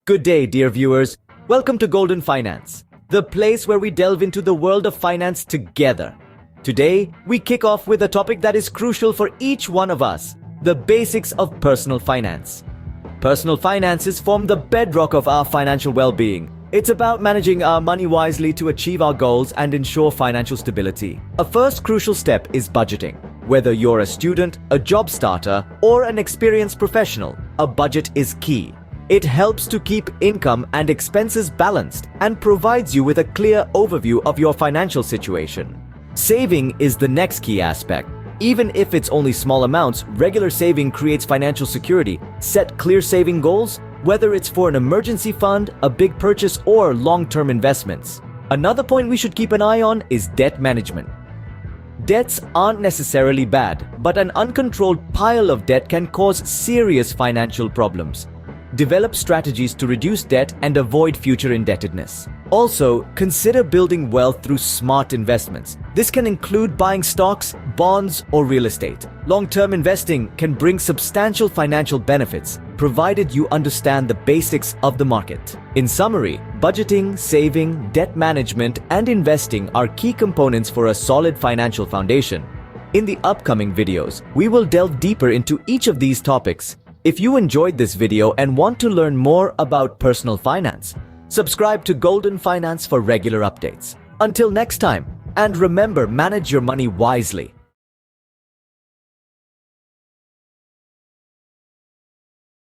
Good day, dear viewers. Welcome to Golden Finance, the place where we delve into the world of finance together. Today, we kick off with a topic that is crucial for each one of us, the basics of personal finance. Personal finances form the bedrock of our financial well-being. It's about managing our money wisely to achieve our goals and ensure financial stability. A first crucial step is budgeting. Whether you're a student, a job starter, or an experienced professional, a budget is key. It helps to keep income and expenses balanced and provides you with a clear overview of your financial situation. Saving is the next key aspect. Even if it's only small amounts, regular saving creates financial security. Set clear saving goals, whether it's for an emergency fund, a big purchase, or long-term investments. Another point we should keep an eye on is debt management. Debts aren't necessarily bad, but an uncontrolled pile of debt can cause serious financial problems. Develop strategies to reduce debt and avoid future indebtedness. Also, consider building wealth through smart investments. This can include buying stocks, bonds, or real estate. Long-term investing can bring substantial financial benefits, provided you understand the basics of the market. In summary, budgeting, saving, debt management, and investing are key components for a solid financial foundation. In the upcoming videos, we will delve deeper into each of these topics. If you enjoyed this video and want to learn more about personal finance, subscribe to Golden Finance for regular updates. Until next time, and remember, manage your money wisely.